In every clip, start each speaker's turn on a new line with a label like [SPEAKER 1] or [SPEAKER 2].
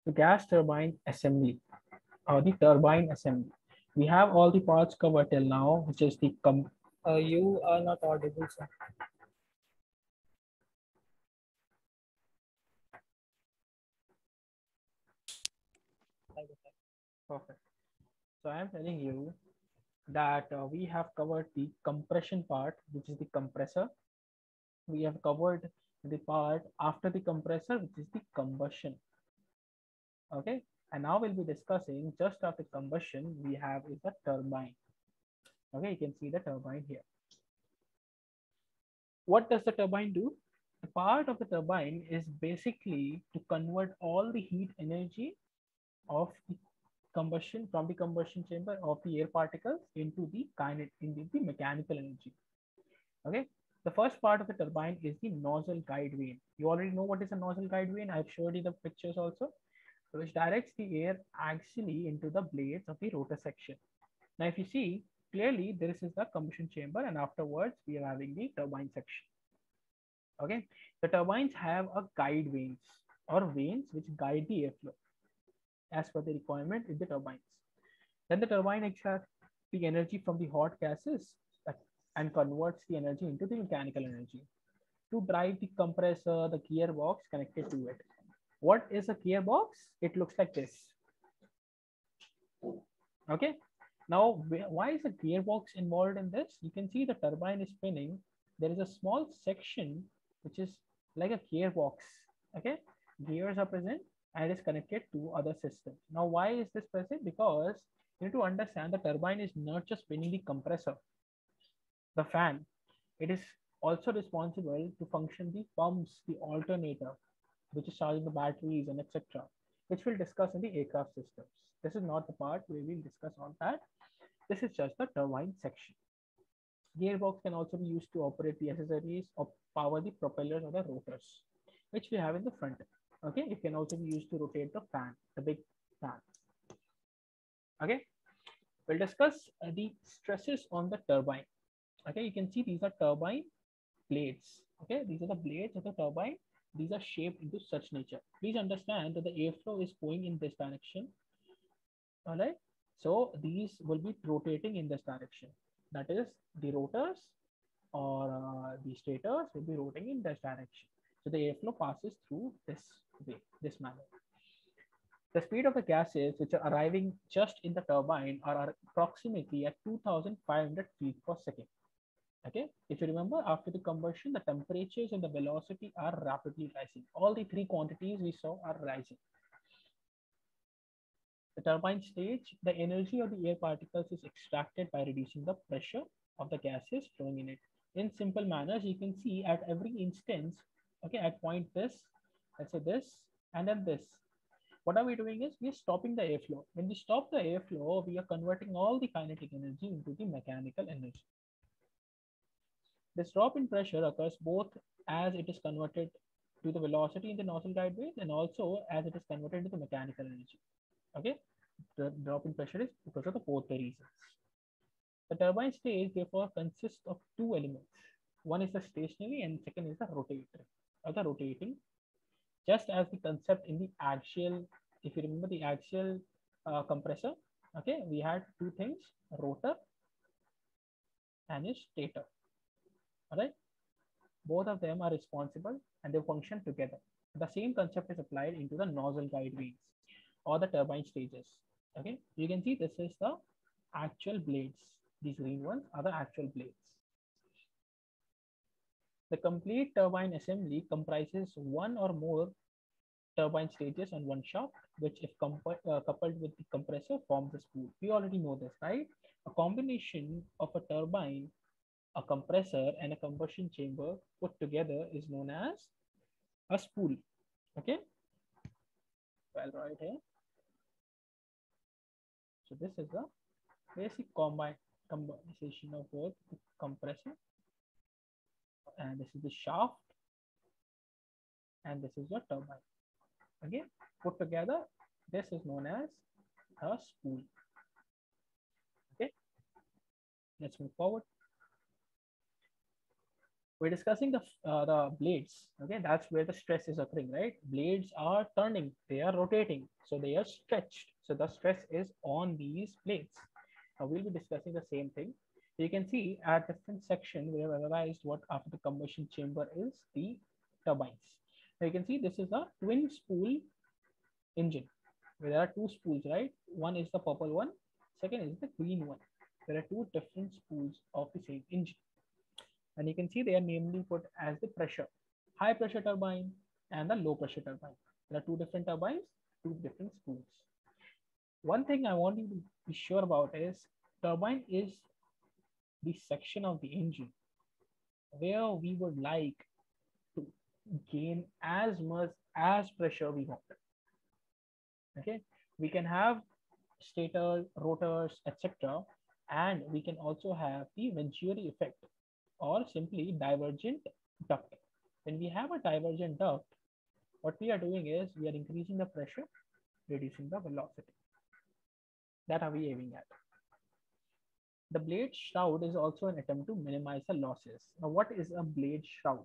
[SPEAKER 1] the gas turbine assembly or the turbine assembly. We have all the parts covered till now, which is the you are not audible, sir. Perfect. So I am telling you that we have covered the compression part, which is the compressor. We have covered the part after the compressor, which is the combustion. Okay. And now we'll be discussing just after combustion, we have is the turbine. Okay. You can see the turbine here. What does the turbine do? The part of the turbine is basically to convert all the heat energy of the combustion from the combustion chamber of the air particles into the mechanical energy. Okay. The first part of the turbine is the nozzle guide vane. You already know what is a nozzle guide vane. I've showed you the pictures also, which directs the air actually into the blades of the rotor section. Now, if you see clearly, this is the combustion chamber, and afterwards we are having the turbine section. Okay, the turbines have a guide vanes or vanes which guide the airflow as per the requirement in the turbines. Then the turbine extracts the energy from the hot gases and converts the energy into the mechanical energy to drive the compressor, the gearbox connected to it. What is a gearbox? It looks like this. Okay. Now, why is a gearbox involved in this? You can see the turbine is spinning. There is a small section which is like a gearbox. Okay. Gears are present and it is connected to other systems. Now, why is this present? Because you need to understand the turbine is not just spinning the compressor, the fan. It is also responsible to function the pumps, the alternator, which is charging the batteries and etc., which we'll discuss in the aircraft systems. This is not the part where we'll discuss on that. This is just the turbine section. Gearbox can also be used to operate the accessories or power the propellers or the rotors, which we have in the front. Okay, it can also be used to rotate the fan, the big fan. Okay, we'll discuss the stresses on the turbine. Okay, you can see these are turbine blades. Okay, these are the blades of the turbine. These are shaped into such nature. Please understand that the airflow is going in this direction. All right. So these will be rotating in this direction. That is, the rotors or the stators will be rotating in this direction. So the airflow passes through this way, this manner. The speed of the gases which are arriving just in the turbine are approximately at 2,500 feet per second. Okay, if you remember, after the combustion, the temperatures and the velocity are rapidly rising. All the three quantities we saw are rising. The turbine stage, the energy of the air particles is extracted by reducing the pressure of the gases flowing in it. In simple manners, you can see at every instance, okay, at point this, let's say this, and then this. What are we doing is we're stopping the airflow. When we stop the airflow, we are converting all the kinetic energy into the mechanical energy. This drop in pressure occurs both as it is converted to the velocity in the nozzle guide vanes and also as it is converted to the mechanical energy. Okay, the drop in pressure is because of both the reasons. The turbine stage therefore consists of two elements. One is the stationary and second is the rotator or the rotating. Just as the concept in the axial, if you remember the axial compressor, okay, we had two things, rotor and a stator. All right, both of them are responsible and they function together. The same concept is applied into the nozzle guide vanes or the turbine stages. Okay, you can see this is the actual blades. These green ones are the actual blades. The complete turbine assembly comprises one or more turbine stages on one shaft, which if coupled with the compressor forms the spool. We already know this, right? A combination of a turbine, a compressor and a combustion chamber put together is known as a spool. Okay, well, right here. So this is the basic combination of both the compressor and this is the shaft and this is your turbine. Again, put together, this is known as a spool. Okay, let's move forward. We're discussing the blades. Okay, that's where the stress is occurring, right? Blades are turning, they are rotating, so they are stretched. So the stress is on these blades. Now we'll be discussing the same thing. You can see at different section we have analyzed what after the combustion chamber is the turbines. Now you can see this is a twin spool engine. Where there are two spools, right? One is the purple one, second is the green one. There are two different spools of the same engine. And you can see they are namely put as the pressure, high pressure turbine and the low pressure turbine. There are two different turbines, two different spools. One thing I want you to be sure about is turbine is the section of the engine where we would like to gain as much as pressure we want. Okay, we can have stator, rotors, etc. And we can also have the Venturi effect or simply divergent duct. When we have a divergent duct, what we are doing is we are increasing the pressure, reducing the velocity. That are we aiming at. The blade shroud is also an attempt to minimize the losses. Now, what is a blade shroud?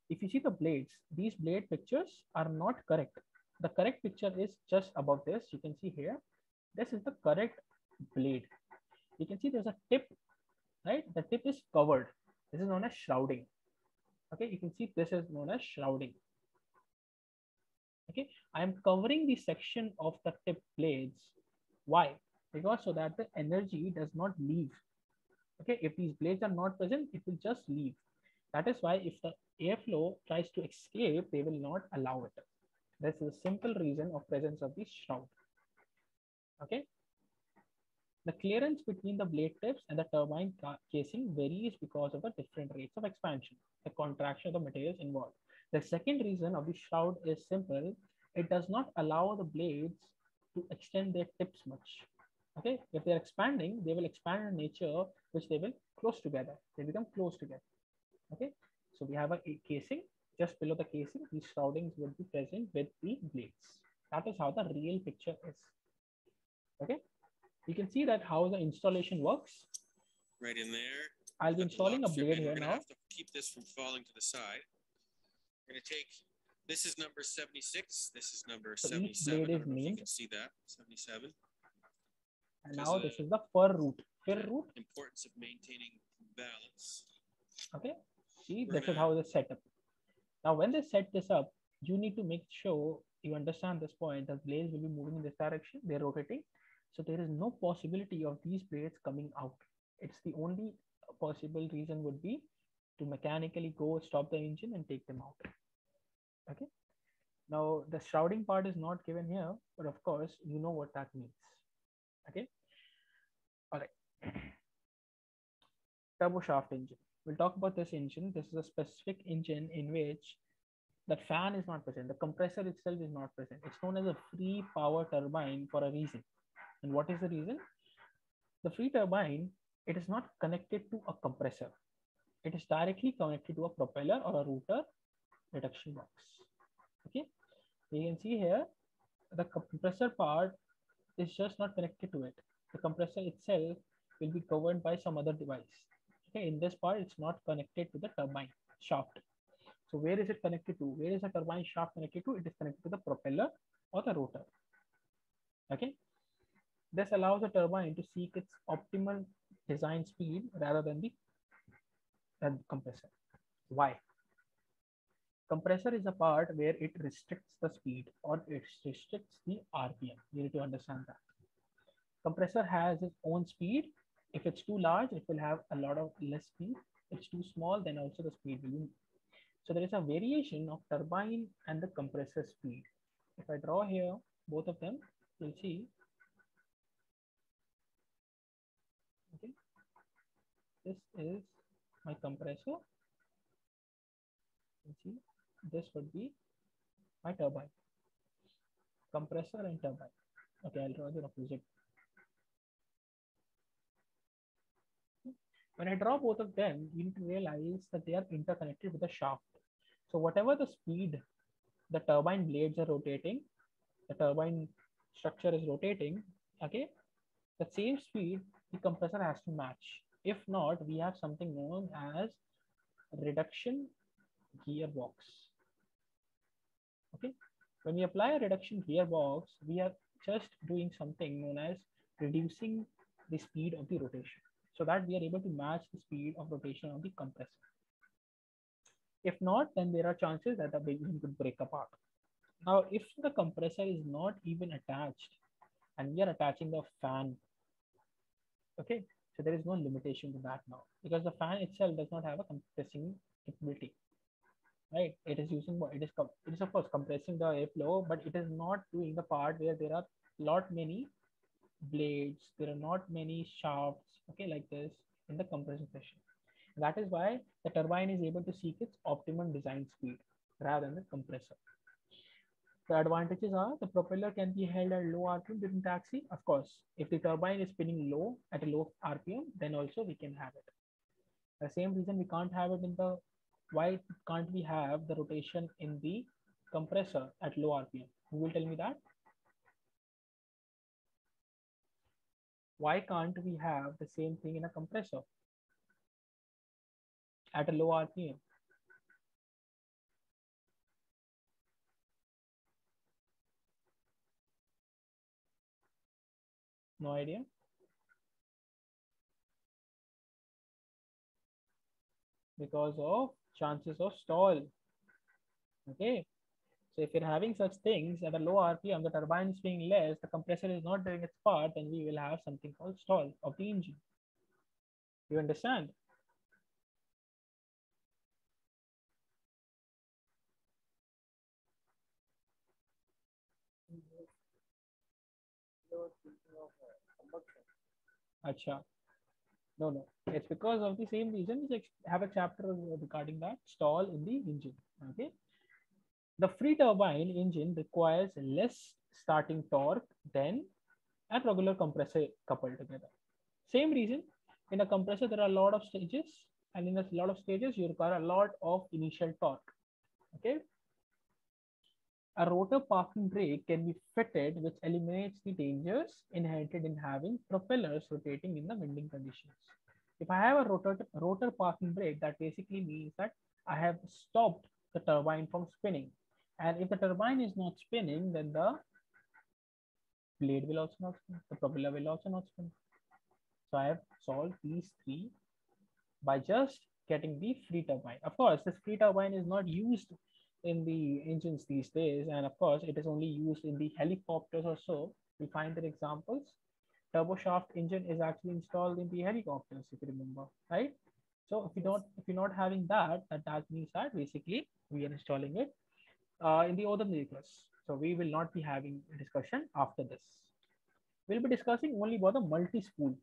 [SPEAKER 1] If you see the blades, these blade pictures are not correct. The correct picture is just above this. You can see here, this is the correct blade. You can see there's a tip, right? The tip is covered. This is known as shrouding. Okay, you can see this is known as shrouding. Okay, I am covering the section of the tip blades. Why? Because so that the energy does not leave. Okay, if these blades are not present, it will just leave. That is why if the airflow tries to escape, they will not allow it. This is a simple reason of presence of the shroud. Okay. The clearance between the blade tips and the turbine casing varies because of the different rates of expansion, the contraction of the materials involved. The second reason of the shroud is simple. It does not allow the blades to extend their tips much. Okay, if they're expanding, they will expand in nature, which they will close together. They become close together. Okay, so we have a casing. Just below the casing, these shroudings would be present with the blades. That is how the real picture is. Okay, you can see that how the installation works.
[SPEAKER 2] Right in there.
[SPEAKER 1] I'll be installing a blade here now.
[SPEAKER 2] We're gonna have to keep this from falling to the side. We're gonna take, this is number 76. This is number 77.
[SPEAKER 1] Each blade is named.
[SPEAKER 2] You can see that, 77.
[SPEAKER 1] And now this is the fur root.
[SPEAKER 2] Importance of maintaining balance.
[SPEAKER 1] Okay, see, this is how they set up. Now, when they set this up, you need to make sure you understand this point. The blades will be moving in this direction. They're rotating. So there is no possibility of these blades coming out. It's the only possible reason would be to mechanically go stop the engine and take them out. Okay. Now, the shrouding part is not given here, but of course, you know what that means. Okay. All right. Turboshaft engine. We'll talk about this engine. This is a specific engine in which the fan is not present. The compressor itself is not present. It's known as a free power turbine for a reason. And what is the reason? The free turbine, it is not connected to a compressor. It is directly connected to a propeller or a rotor reduction box. Okay. You can see here, the compressor part is just not connected to it. The compressor itself will be governed by some other device. Okay, in this part, it's not connected to the turbine shaft. So where is it connected to? Where is the turbine shaft connected to? It is connected to the propeller or the rotor. Okay, this allows the turbine to seek its optimal design speed rather than the compressor. Why? Compressor is a part where it restricts the speed or it restricts the RPM. You need to understand that. Compressor has its own speed. If it's too large, it will have a lot of less speed. If it's too small, then also the speed will be. So there is a variation of turbine and the compressor speed. If I draw here, both of them, you'll see. Okay. This is my compressor. You see, this would be my turbine. Compressor and turbine. Okay, I'll draw the opposite. When I draw both of them, you need to realize that they are interconnected with the shaft. So whatever the speed the turbine blades are rotating, the turbine structure is rotating, okay, the same speed the compressor has to match. If not, we have something known as reduction gearbox. Okay, when we apply a reduction gearbox, we are just doing something known as reducing the speed of the rotation so that we are able to match the speed of rotation of the compressor. If not, then there are chances that the engine could break apart. Now, if the compressor is not even attached and we are attaching the fan, okay, so there is no limitation to that now because the fan itself does not have a compressing capability, right? It is using what it is of course compressing the airflow, but it is not doing the part where there are lot many blades, there are not many shafts, okay, like this in the compression section. That is why the turbine is able to seek its optimum design speed rather than the compressor. The advantages are the propeller can be held at low RPM during taxi. Of course, if the turbine is spinning low at a low RPM, then also we can have it. The same reason we can't have it in the, why can't we have the rotation in the compressor at low RPM? Who will tell me that? Why can't we have the same thing in a compressor at a low RPM? No idea. Because of chances of stall. Okay. So if you're having such things at a low RPM, the turbine is being less, the compressor is not doing its part, then we will have something called stall of the engine. You understand? Acha. No, no. It's because of the same reason. We have a chapter regarding that stall in the engine. Okay. The free turbine engine requires less starting torque than a regular compressor coupled together. Same reason, in a compressor there are a lot of stages, and in a lot of stages you require a lot of initial torque. Okay. A rotor parking brake can be fitted, which eliminates the dangers inherent in having propellers rotating in the winding conditions. If I have a rotor parking brake, that basically means that I have stopped the turbine from spinning. And if the turbine is not spinning, then the blade will also not spin, the propeller will also not spin. So I have solved these three by just getting the free turbine. Of course, this free turbine is not used in the engines these days, and of course, it is only used in the helicopters or so. We find the examples. Turboshaft engine is actually installed in the helicopters, if you remember, right? So if you're not having that, that means that basically we are installing it in the other vehicles. So we will not be having a discussion after this. We'll be discussing only about the multi-spool.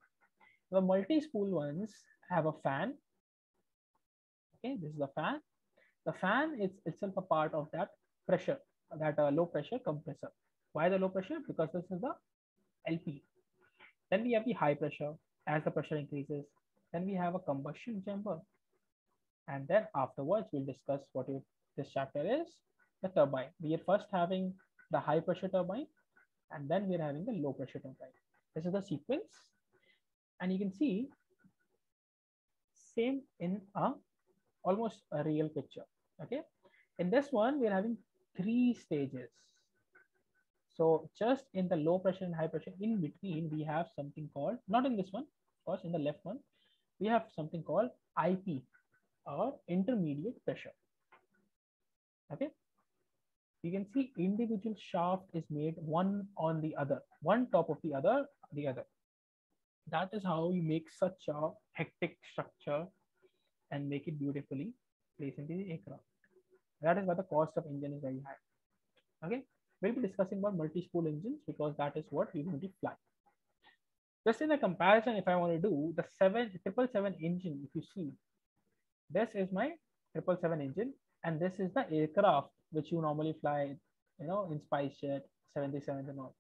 [SPEAKER 1] The multi-spool ones have a fan. Okay, this is the fan. The fan is itself a part of that pressure, that low pressure compressor. Why the low pressure? Because this is the LP. Then we have the high pressure. As the pressure increases, then we have a combustion chamber. And then afterwards, we'll discuss what this chapter is, the turbine. We are first having the high pressure turbine, and then we're having the low pressure turbine. This is the sequence. And you can see same in almost a real picture. Okay. In this one, we're having 3 stages. So just in the low pressure and high pressure, in between, we have something called, not in this one, of course, in the left one, we have something called IP, or intermediate pressure. Okay. You can see individual shaft is made one on the other, one top of the other. That is how you make such a hectic structure and make it beautifully placed in the aircraft. That is why the cost of engine is very high. Okay, we'll be discussing about multi-spool engines because that is what we're going to fly. Just in a comparison, if I want to do the 777 engine, if you see, this is my 777 engine, and this is the aircraft which you normally fly, in SpiceJet, 77 and all.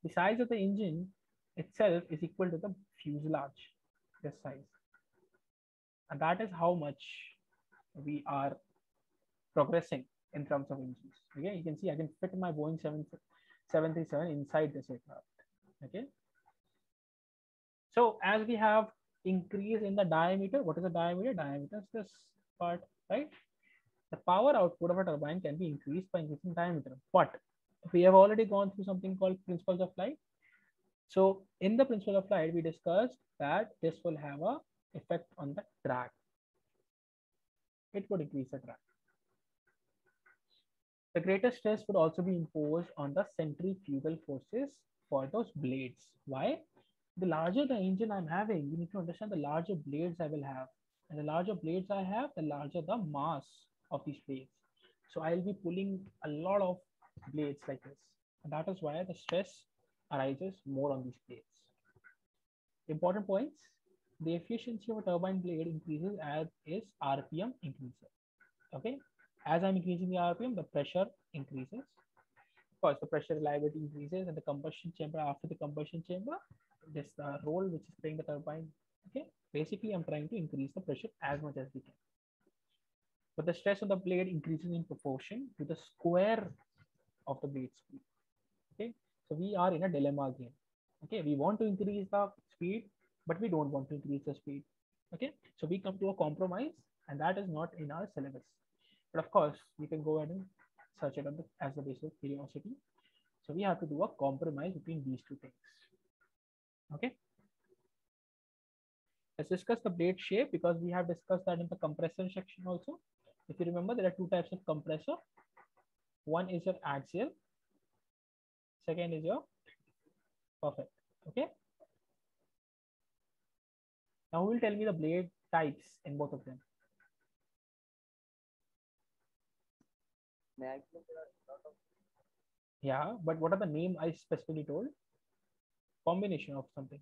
[SPEAKER 1] The size of the engine itself is equal to the fuselage, this size. And that is how much we are progressing in terms of engines. Okay, you can see I can fit my Boeing 737 inside this aircraft. Okay. So as we have increase in the diameter, what is the diameter? Diameter is this part, right? The power output of a turbine can be increased by increasing diameter, but we have already gone through something called principles of flight. So in the principle of flight, we discussed that this will have a effect on the drag. It would increase the drag. The greatest stress would also be imposed on the centrifugal forces for those blades. Why? The larger the engine I'm having, you need to understand the larger blades I will have. And the larger blades I have, the larger the mass of these blades. So I'll be pulling a lot of blades like this. And that is why the stress arises more on these blades. Important points. The efficiency of a turbine blade increases as is RPM increases. Okay. As I'm increasing the RPM, the pressure increases. Of course, the pressure reliability increases, and the combustion chamber, after the combustion chamber, this role which is playing the turbine. Okay. Basically, I'm trying to increase the pressure as much as we can. But the stress on the blade increases in proportion to the square of the blade speed. Okay. So we are in a dilemma again. Okay. We want to increase the speed, but we don't want to increase the speed. Okay. So we come to a compromise, and that is not in our syllabus. But of course, we can go ahead and search it as the basis of curiosity. So we have to do a compromise between these two things. Okay. Let's discuss the blade shape, because we have discussed that in the compressor section also. If you remember, there are two types of compressor. One is your axial. Second is your perfect. Okay. Now who will tell me the blade types in both of them? Yeah, but what are the name I specifically told? Combination of something.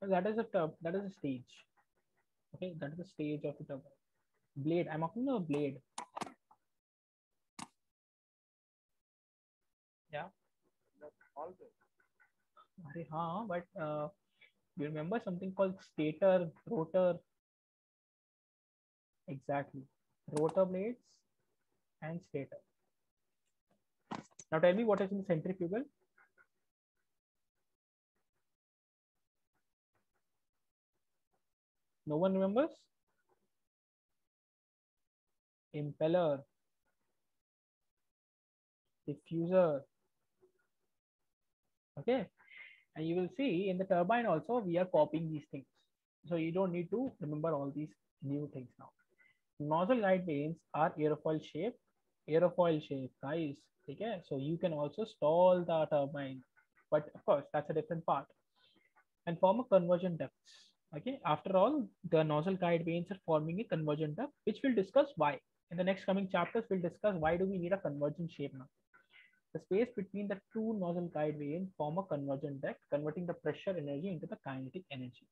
[SPEAKER 1] That is a stage. Okay, that is the stage of the turbine. Blade. I'm talking about blade. Yeah. But you remember something called stator, rotor. Exactly. Rotor blades and stator. Now tell me what is in the centrifugal. No one remembers? Impeller, diffuser. Okay. And you will see in the turbine also, we are copying these things. So you don't need to remember all these new things now. Nozzle guide vanes are aerofoil shape. Aerofoil shape, guys. Okay. So you can also stall the turbine. But of course, that's a different part. And form a conversion ducts. Okay. After all, the nozzle guide vanes are forming a conversion duct, which we'll discuss why. In the next coming chapters, we'll discuss why do we need a convergent shape now. The space between the two nozzle guide vanes form a convergent duct, converting the pressure energy into the kinetic energy.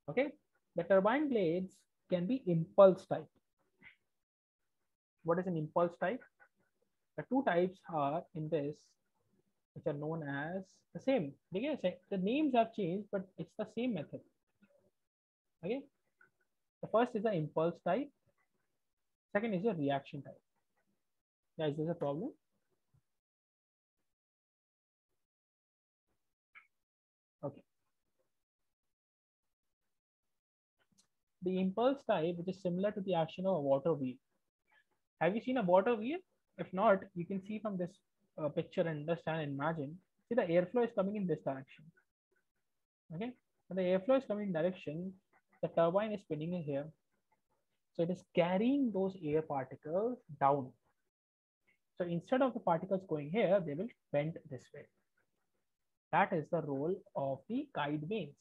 [SPEAKER 1] Okay. The turbine blades can be impulse type. What is an impulse type? The two types are in this, which are known as the same. The names have changed, but it's the same method. Okay. The first is the impulse type. Second is a reaction type. Guys, there's a problem. Okay. The impulse type, which is similar to the action of a water wheel. Have you seen a water wheel? If not, you can see from this picture and understand and imagine. See, the airflow is coming in this direction. Okay. When the airflow is coming in direction, the turbine is spinning in here. So it is carrying those air particles down. So instead of the particles going here, they will bend this way. That is the role of the guide vanes,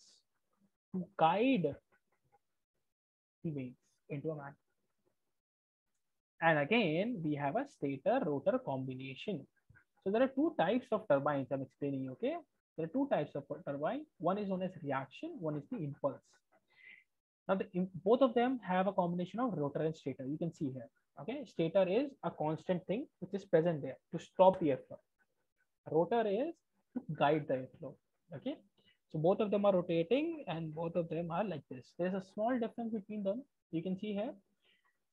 [SPEAKER 1] to guide the vanes into a magnet. And again, we have a stator rotor combination. So there are two types of turbines I'm explaining. Okay. There are two types of turbine. One is known as reaction, one is the impulse. Now, both of them have a combination of rotor and stator. You can see here. Okay, stator is a constant thing which is present there to stop the airflow. Rotor is to guide the airflow. Okay, so both of them are rotating and both of them are like this. There's a small difference between them. You can see here.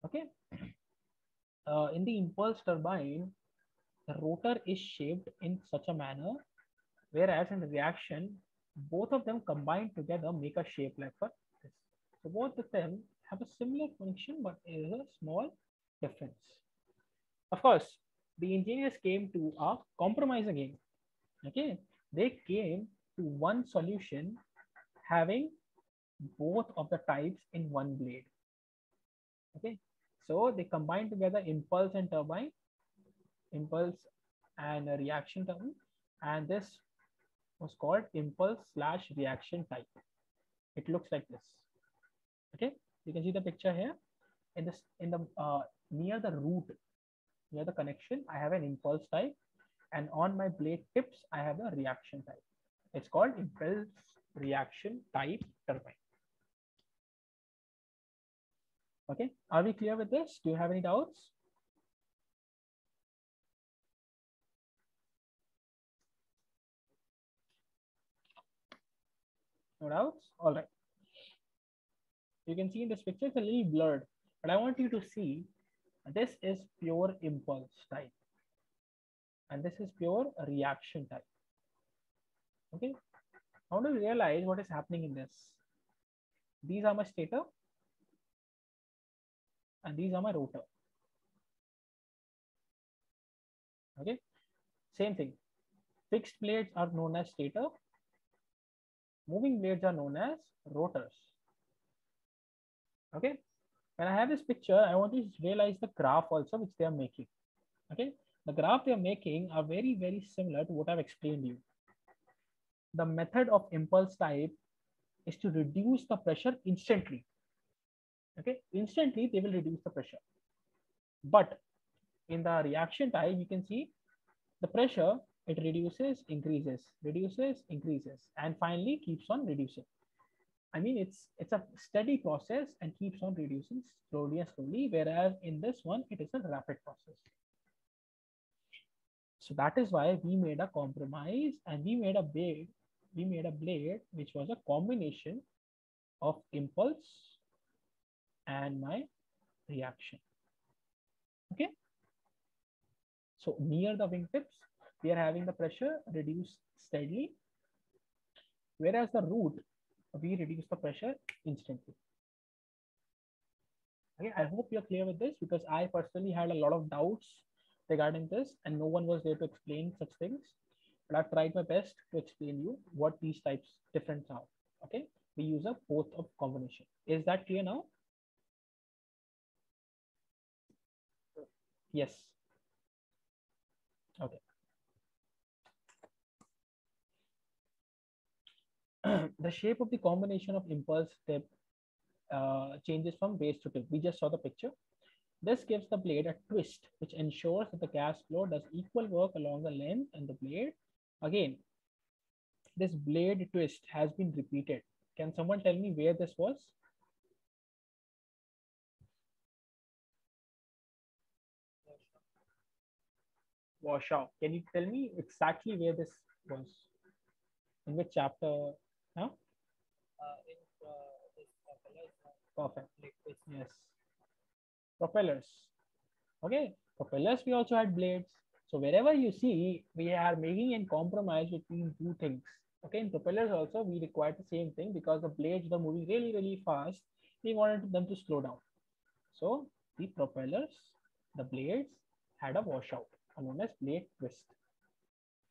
[SPEAKER 1] Okay, in the impulse turbine, the rotor is shaped in such a manner, whereas in the reaction, both of them combined together make a shape like for this. So both of them have a similar function, but there is a small difference. Of course, the engineers came to a compromise again. Okay, they came to one solution having both of the types in one blade. Okay, so they combined together impulse and turbine, impulse and a reaction turbine, and this was called impulse slash reaction type. It looks like this. Okay, you can see the picture here. In the near the root, near the connection, I have an impulse type, and on my blade tips, I have a reaction type. It's called impulse reaction type turbine. Okay, are we clear with this? Do you have any doubts? No doubts? All right. You can see in this picture, it's a little blurred, but I want you to see this is pure impulse type, and this is pure reaction type. Okay, I want to realize what is happening in this. These are my stator, and these are my rotor. Okay, same thing. Fixed blades are known as stator. Moving blades are known as rotors. Okay, when I have this picture, I want you to realize the graph also which they are making. Okay, the graph they are making are very, very similar to what I've explained to you. The method of impulse type is to reduce the pressure instantly. Okay, instantly they will reduce the pressure. But in the reaction type, you can see the pressure, it reduces, increases, and finally keeps on reducing. I mean, it's a steady process and keeps on reducing slowly and slowly, whereas in this one, it is a rapid process. So that is why we made a compromise and we made a blade which was a combination of impulse and my reaction. Okay. So near the wingtips, we are having the pressure reduced steadily, whereas the root, we reduce the pressure instantly. Okay, I hope you're clear with this because I personally had a lot of doubts regarding this and no one was there to explain such things. But I've tried my best to explain you what these types different are. Okay, we use a both of combination. Is that clear now? Yes. Okay. The shape of the combination of impulse tip changes from base to tip. We just saw the picture. This gives the blade a twist, which ensures that the gas flow does equal work along the length and the blade. Again, this blade twist has been repeated. Can someone tell me where this was? Washout. Can you tell me exactly where this was? In which chapter? Huh? Perfect. Yes. Propellers. Okay. Propellers, we also had blades. So wherever you see, we are making a compromise between two things. Okay. In propellers also, we require the same thing because the blades are moving really, really fast. We wanted them to slow down. So the propellers, the blades had a washout, known as blade twist.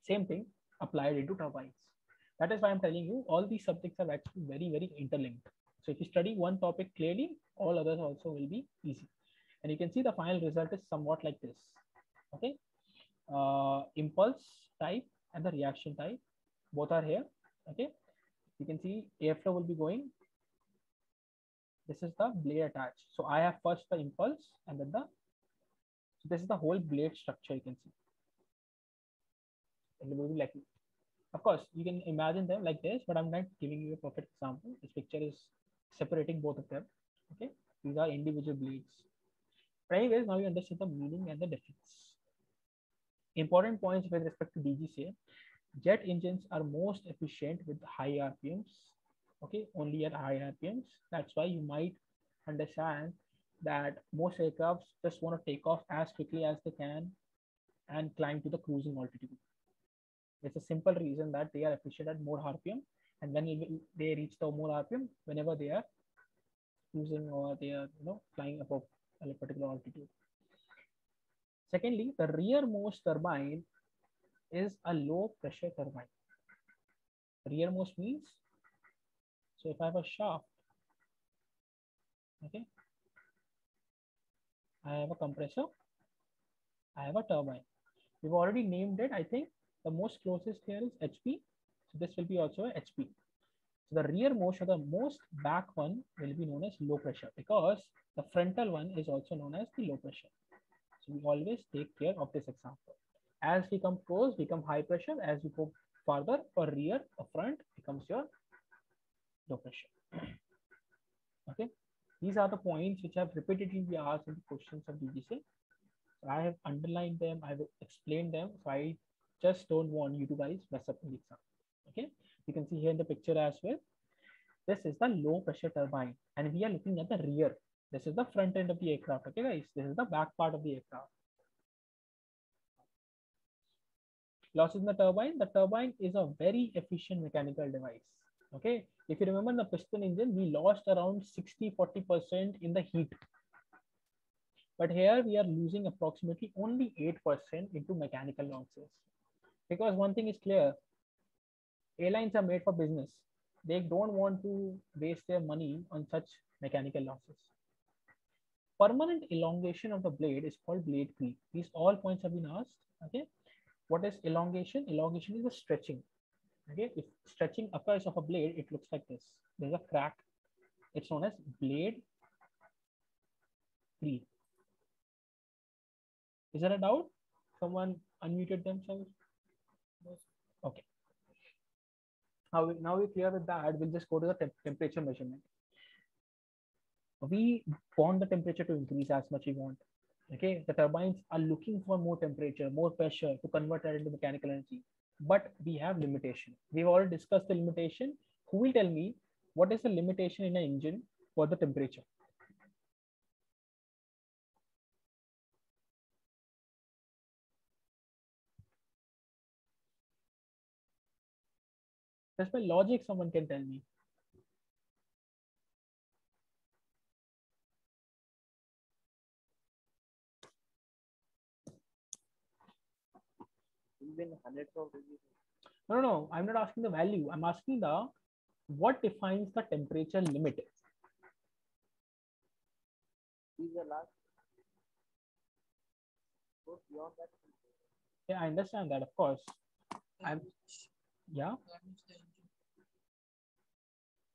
[SPEAKER 1] Same thing applied into turbines. That is why I'm telling you all these subjects are actually very, very interlinked. So if you study one topic clearly, all others also will be easy. And you can see the final result is somewhat like this. Okay. Impulse type and the reaction type, both are here. Okay. You can see airflow will be going. This is the blade attached. So I have first the impulse and then so this is the whole blade structure you can see. It will be like, of course, you can imagine them like this, but I'm not giving you a perfect example. This picture is separating both of them. Okay, these are individual blades. But anyways, now you understand the meaning and the difference. Important points with respect to DGCA. Jet engines are most efficient with high RPMs. Okay, only at high RPMs. That's why you might understand that most aircrafts just want to take off as quickly as they can and climb to the cruising altitude. It's a simple reason that they are efficient at more RPM and when they reach the more RPM, whenever they are cruising or they are flying above a particular altitude. Secondly, the rearmost turbine is a low pressure turbine. Rearmost means, so if I have a shaft, okay, I have a compressor, I have a turbine. We've already named it. I think the most closest here is HP. So this will be also a HP. So the rearmost or the most back one will be known as low pressure, because the frontal one is also known as the low pressure. So we always take care of this example. As we come close, become high pressure. As we go farther or rear or front, becomes your low pressure. Okay. These are the points which have repeatedly been asked in the questions of DGC. So I have underlined them, I have explained them. So I just don't want you to guys mess up in the exam. Okay. You can see here in the picture as well. This is the low pressure turbine, and we are looking at the rear. This is the front end of the aircraft. Okay, guys. This is the back part of the aircraft. Losses in the turbine. The turbine is a very efficient mechanical device. Okay. If you remember the piston engine, we lost around 60-40% in the heat. But here we are losing approximately only 8% into mechanical losses. Because one thing is clear, airlines are made for business. They don't want to waste their money on such mechanical losses. Permanent elongation of the blade is called blade creep. These all points have been asked. Okay. What is elongation? Elongation is the stretching. Okay. If stretching occurs of a blade, it looks like this. There's a crack. It's known as blade creep. Is there a doubt? Someone unmuted themselves? Okay. Now we're clear with that. We'll just go to the temperature measurement. We want the temperature to increase as much we want. Okay, the turbines are looking for more temperature, more pressure to convert that into mechanical energy. But we have limitation. We've already discussed the limitation. Who will tell me what is the limitation in an engine for the temperature? Just by logic, someone can tell me. No, I'm not asking the value. I'm asking the what defines the temperature limit. Yeah, I understand that, of course. Yeah.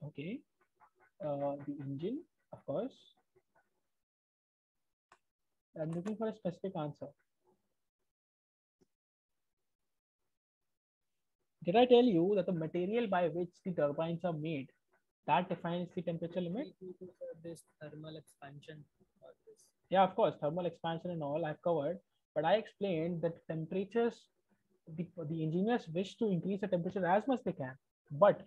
[SPEAKER 1] Okay. The engine, of course. I'm looking for a specific answer. Did I tell you that the material by which the turbines are made, that defines the temperature limit?
[SPEAKER 3] This thermal expansion.
[SPEAKER 1] Yeah, of course, thermal expansion and all I've covered, but I explained that temperatures, the engineers wish to increase the temperature as much they can, but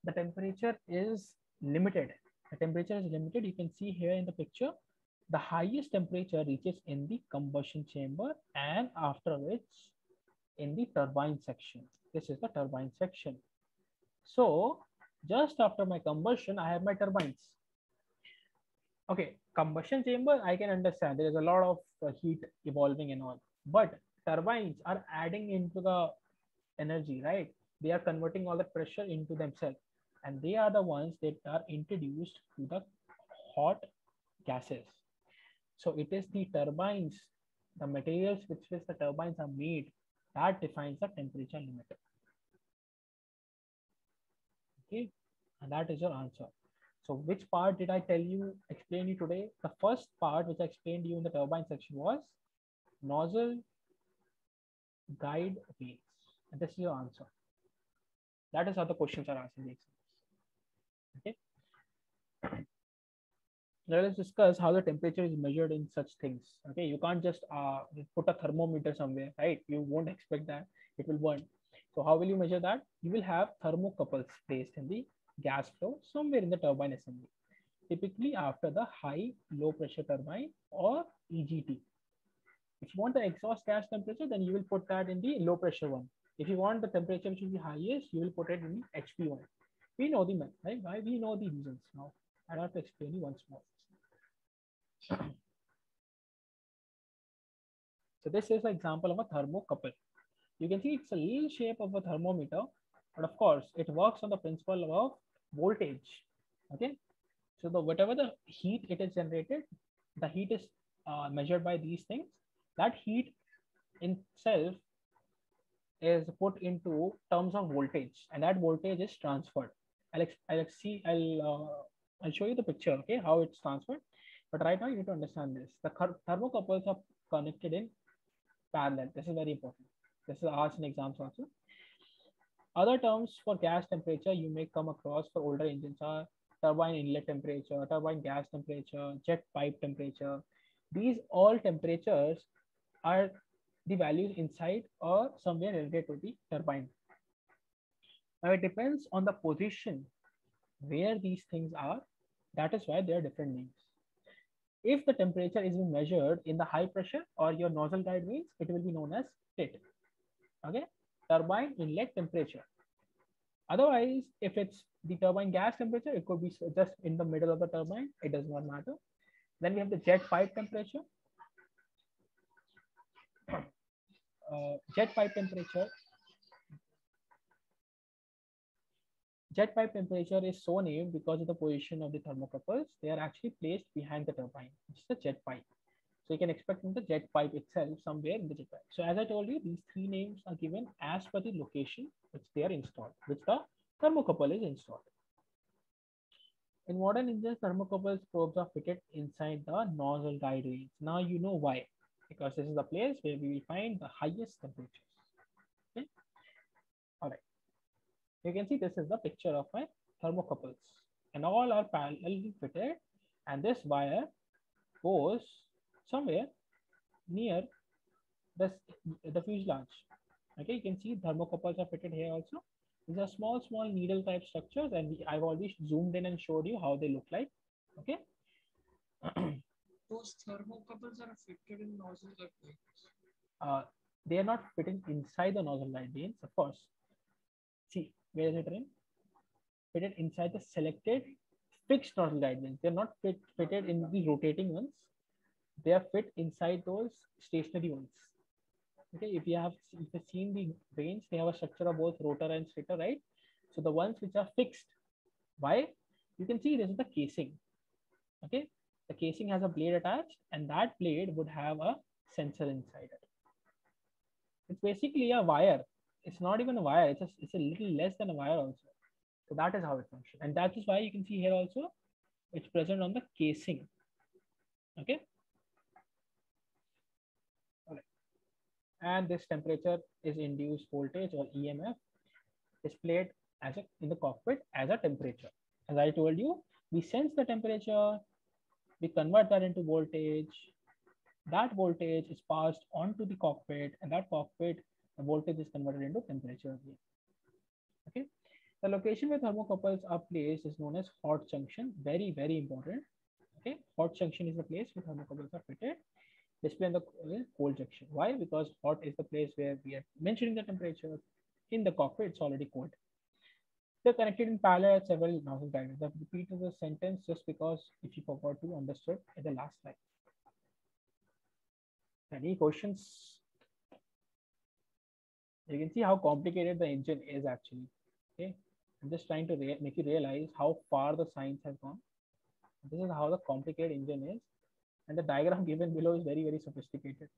[SPEAKER 1] the temperature is limited. The temperature is limited. You can see here in the picture, the highest temperature reaches in the combustion chamber, and after which in the turbine section. This is the turbine section. So just after my combustion, I have my turbines. Okay, combustion chamber, I can understand. There is a lot of heat evolving and all, but turbines are adding into the energy, right? They are converting all the pressure into themselves, and they are the ones that are introduced to the hot gases. So it is the turbines, the materials with which the turbines are made, that defines the temperature limit. Okay, and that is your answer. So which part did I explain you today? The first part which I explained to you in the turbine section was nozzle guide vanes. And this is your answer. That is how the questions are asked in the exams. Okay. Now let's discuss how the temperature is measured in such things. Okay, you can't just put a thermometer somewhere, right? You won't expect that it will burn. So how will you measure that? You will have thermocouples placed in the gas flow somewhere in the turbine assembly, typically after the high low pressure turbine or EGT. If you want the exhaust gas temperature, then you will put that in the low pressure one. If you want the temperature which will be highest, you will put it in HP1. We know the method, right? Why we know the reasons now. I don't have to explain you once more. So this is an example of a thermocouple. You can see it's a little shape of a thermometer, but of course it works on the principle of voltage. Okay, so the whatever the heat it is generated, the heat is measured by these things. That heat in itself is put into terms of voltage, and that voltage is transferred. I'll show you the picture, okay, how it's transferred. But right now you need to understand this. The thermocouples are connected in parallel. This is very important. This is asked in exams also. Other terms for gas temperature you may come across for older engines are turbine inlet temperature, turbine gas temperature, jet pipe temperature. These all temperatures are the values inside or somewhere related to the turbine. Now it depends on the position where these things are. That is why they are different names. If the temperature is being measured in the high pressure or your nozzle guide vanes, it will be known as TIT. Okay, turbine inlet temperature. Otherwise, if it's the turbine gas temperature, it could be just in the middle of the turbine. It does not matter. Then we have the jet pipe temperature. Jet pipe temperature. Jet pipe temperature is so named because of the position of the thermocouples. They are actually placed behind the turbine. It's the jet pipe. So you can expect in the jet pipe itself somewhere in the jet pipe. So as I told you, these three names are given as per the location which they are installed, which the thermocouple is installed. In modern engines, thermocouples probes are fitted inside the nozzle guide vanes. Now you know why. Because this is the place where we will find the highest temperatures. Okay. All right. You can see this is the picture of my thermocouples, and all are parallelly fitted, and this wire goes somewhere near the fuselage. Okay, you can see thermocouples are fitted here also. These are small needle type structures, and I've already zoomed in and showed you how they look like. Okay.
[SPEAKER 3] Those thermocouples are fitted in nozzle guide vanes.
[SPEAKER 1] They are not fitting inside the nozzle guide vanes, of course. See, where is it in? Fitted inside the selected fixed nozzle guide vanes. They're not fitted in the rotating ones. They are fit inside those stationary ones. Okay, if you've seen the vanes, they have a structure of both rotor and stator, right? So the ones which are fixed, why? You can see this is the casing. Okay, the casing has a blade attached, and that blade would have a sensor inside it. It's basically a wire. It's not even a wire. It's a little less than a wire also. So that is how it functions, and that is why you can see here also it's present on the casing. Okay. All right. And this temperature is induced voltage or EMF displayed as in the cockpit as a temperature. As I told you, we sense the temperature, we convert that into voltage. That voltage is passed onto the cockpit, and that cockpit, the voltage is converted into temperature again. Okay. The location where thermocouples are placed is known as hot junction. Very, very important. Okay. Hot junction is the place where thermocouples are fitted. Display in the cold junction. Why? Because hot is the place where we are mentioning the temperature. In the cockpit, it's already cold. They're connected in parallel at several nozzle guide vanes. I've repeated the sentence just because if you forgot to understood at the last slide. Any questions? You can see how complicated the engine is actually. Okay, I'm just trying to make you realize how far the science has gone. This is how the complicated engine is, and the diagram given below is very, very sophisticated.